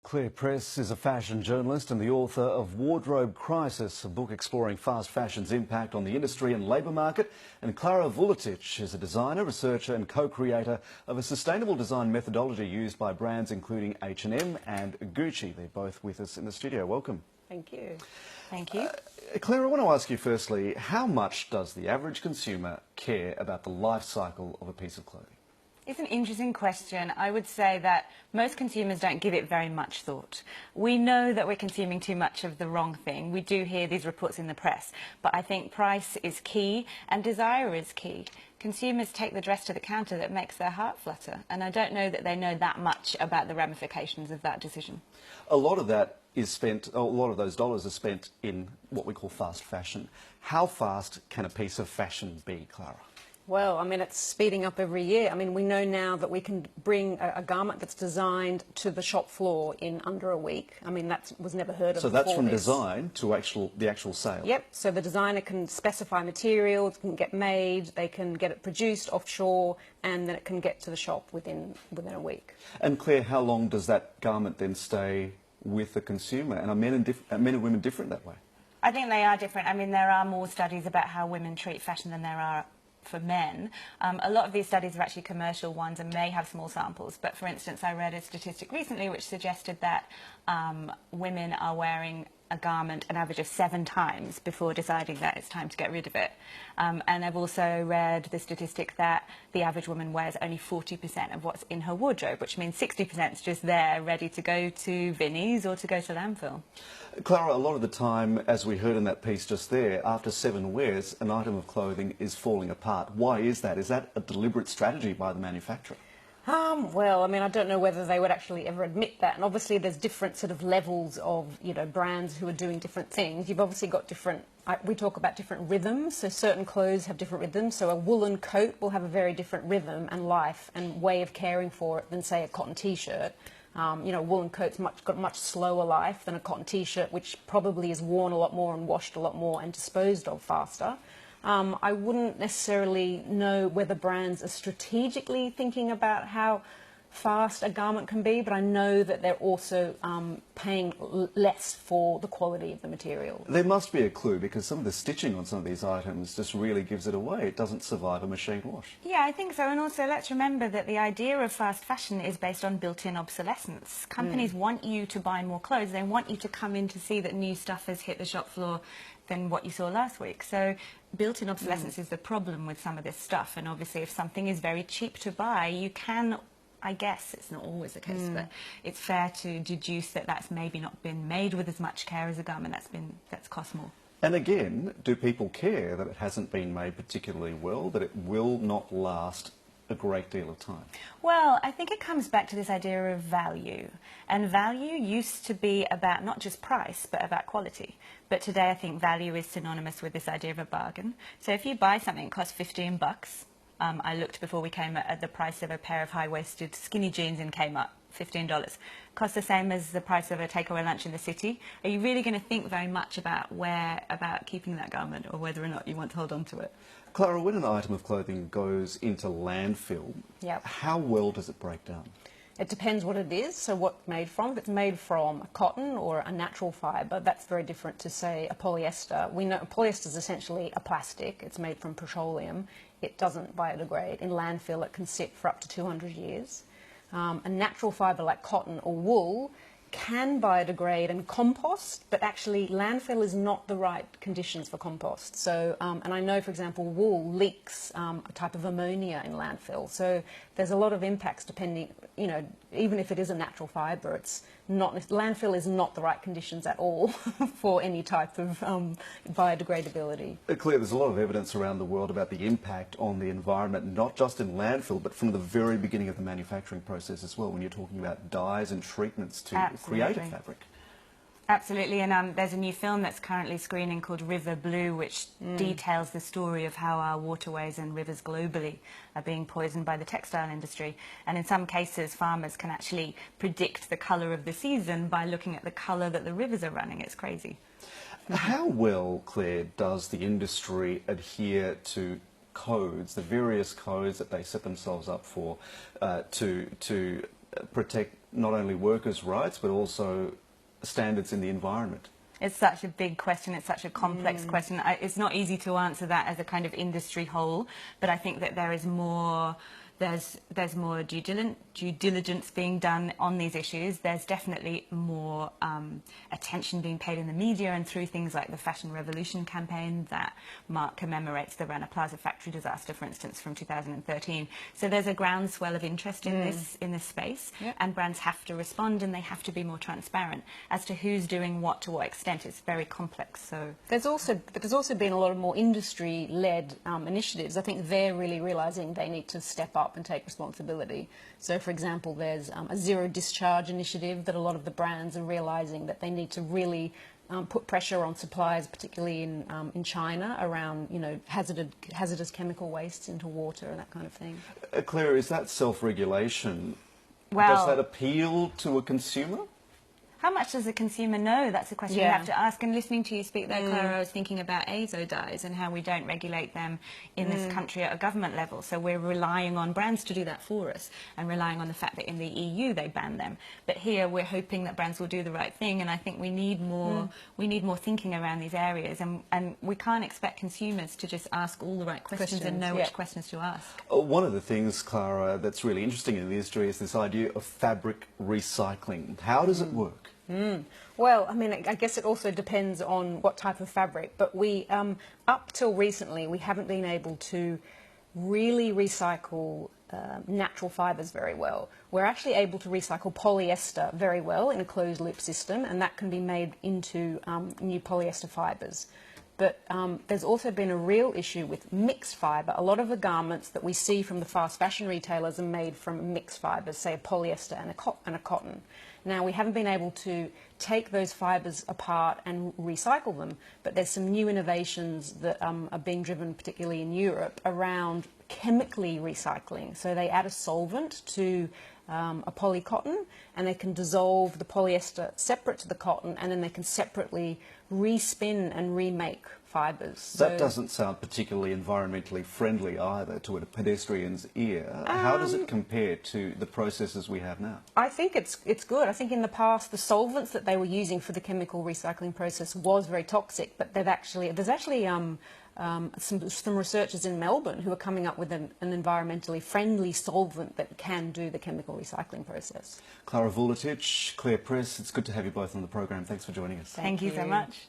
Claire Press is a fashion journalist and the author of Wardrobe Crisis, a book exploring fast fashion's impact on the industry and labour market. And Klara Vuletic is a designer, researcher and co-creator of a sustainable design methodology used by brands including H&M and Gucci. They're both with us in the studio. Welcome. Thank you. Thank you. Claire, I want to ask you firstly, how much does the average consumer care about the life cycle of a piece of clothing? It's an interesting question. I would say that most consumers don't give it very much thought. We know that we're consuming too much of the wrong thing. We do hear these reports in the press, but I think price is key and desire is key. Consumers take the dress to the counter that makes their heart flutter, and I don't know that they know that much about the ramifications of that decision. A lot of that is spent, a lot of those dollars are spent in what we call fast fashion. How fast can a piece of fashion be, Klara? Well, I mean, it's speeding up every year. I mean, we know now that we can bring a garment that's designed to the shop floor in under a week. I mean, that was never heard of before. So that's from design to the actual sale? Yep. So the designer can specify materials, can get made, they can get it produced offshore, and then it can get to the shop within a week. And Claire, how long does that garment then stay with the consumer? And are men and women different that way? I think they are different. I mean, there are more studies about how women treat fashion than there are for men. A lot of these studies are actually commercial ones and may have small samples, but for instance I read a statistic recently which suggested that women are wearing a garment an average of 7 times before deciding that it's time to get rid of it. And I've also read the statistic that the average woman wears only 40% of what's in her wardrobe, which means 60% is just there ready to go to Vinnie's or to go to landfill. Klara, a lot of the time, as we heard in that piece just there, after 7 wears, an item of clothing is falling apart. Why is that? Is that a deliberate strategy by the manufacturer? Well, I mean, I don't know whether they would actually ever admit that. And obviously there's different sort of levels of, you know, brands who are doing different things. You've obviously got different, we talk about different rhythms. So certain clothes have different rhythms. So a woolen coat will have a very different rhythm and life and way of caring for it than, say, a cotton T-shirt. You know, a woolen coat's got a much slower life than a cotton T-shirt, which probably is worn a lot more and washed a lot more and disposed of faster. I wouldn't necessarily know whether brands are strategically thinking about how fast a garment can be, but I know that they're also paying less for the quality of the material. There must be a clue, because some of the stitching on some of these items just really gives it away. It doesn't survive a machine wash. Yeah, I think so. And also let's remember that the idea of fast fashion is based on built-in obsolescence. Companies want you to buy more clothes. They want you to come in to see that new stuff has hit the shop floor than what you saw last week. So built-in obsolescence is the problem with some of this stuff. And obviously if something is very cheap to buy, you can, I guess it's not always the case, but it's fair to deduce that that's maybe not been made with as much care as a garment that's cost more. And again, do people care that it hasn't been made particularly well, that it will not last a great deal of time? Well, I think it comes back to this idea of value. And value used to be about not just price, but about quality. But today I think value is synonymous with this idea of a bargain. So if you buy something that costs 15 bucks, I looked before we came at the price of a pair of high-waisted skinny jeans in Kmart, $15. Costs the same as the price of a takeaway lunch in the city. Are you really going to think very much about keeping that garment or whether or not you want to hold on to it? Klara, when an item of clothing goes into landfill, how well does it break down? It depends what it is, so what it's made from. If it's made from cotton or a natural fibre, that's very different to, say, a polyester. We know polyester is essentially a plastic. It's made from petroleum. It doesn't biodegrade. In landfill, it can sit for up to 200 years. A natural fibre like cotton or wool can biodegrade and compost, but actually landfill is not the right conditions for compost. So, and I know, for example, wool leaks a type of ammonia in landfill. So there's a lot of impacts depending, you know, even if it is a natural fibre, it's not, landfill is not the right conditions at all for any type of biodegradability. Claire, there's a lot of evidence around the world about the impact on the environment, not just in landfill, but from the very beginning of the manufacturing process as well, when you're talking about dyes and treatments to create a fabric. Absolutely, and there's a new film that's currently screening called River Blue, which details the story of how our waterways and rivers globally are being poisoned by the textile industry. And in some cases, farmers can actually predict the colour of the season by looking at the colour that the rivers are running. It's crazy. How well, Claire, does the industry adhere to codes, the various codes that they set themselves up for, to protect not only workers' rights but also standards in the environment? It's such a big question. It's such a complex question. It's not easy to answer that as a kind of industry whole, but I think that there is more. There's more due diligence being done on these issues. There's definitely more attention being paid in the media and through things like the Fashion Revolution campaign that commemorates the Rana Plaza factory disaster, for instance, from 2013. So there's a groundswell of interest in this space, and brands have to respond and they have to be more transparent as to who's doing what to what extent. It's very complex. So there's also been a lot of more industry-led initiatives. I think they're really realising they need to step up and take responsibility. So, for example, there's a zero discharge initiative that a lot of the brands are realising that they need to really put pressure on suppliers, particularly in China, around hazardous chemical wastes into water and that kind of thing. Claire, is that self-regulation? Well, does that appeal to a consumer? How much does the consumer know? That's a question you have to ask. And listening to you speak there, Clara, I was thinking about azo dyes and how we don't regulate them in this country at a government level. So we're relying on brands to do that for us and relying on the fact that in the EU they ban them. But here we're hoping that brands will do the right thing, and I think we need more thinking around these areas, and we can't expect consumers to just ask all the right questions and know which questions to ask. One of the things, Clara, that's really interesting in the industry is this idea of fabric recycling. How does it work? Well, I mean, I guess it also depends on what type of fabric, but we, up till recently, we haven't been able to really recycle natural fibres very well. We're actually able to recycle polyester very well in a closed-loop system, and that can be made into new polyester fibres. But there's also been a real issue with mixed fibre. A lot of the garments that we see from the fast fashion retailers are made from mixed fibres, say a polyester and a cotton. Now, we haven't been able to take those fibres apart and recycle them, but there's some new innovations that are being driven, particularly in Europe, around chemically recycling. So they add a solvent to a polycotton, and they can dissolve the polyester separate to the cotton, and then they can separately respin and remake fibres. That doesn't sound particularly environmentally friendly either to a pedestrian's ear. How does it compare to the processes we have now? I think it's good. I think in the past the solvents that they were using for the chemical recycling process was very toxic, but there's actually some researchers in Melbourne who are coming up with an environmentally friendly solvent that can do the chemical recycling process. Clara Vuletic, Claire Press, it's good to have you both on the program. Thanks for joining us. Thank you so much.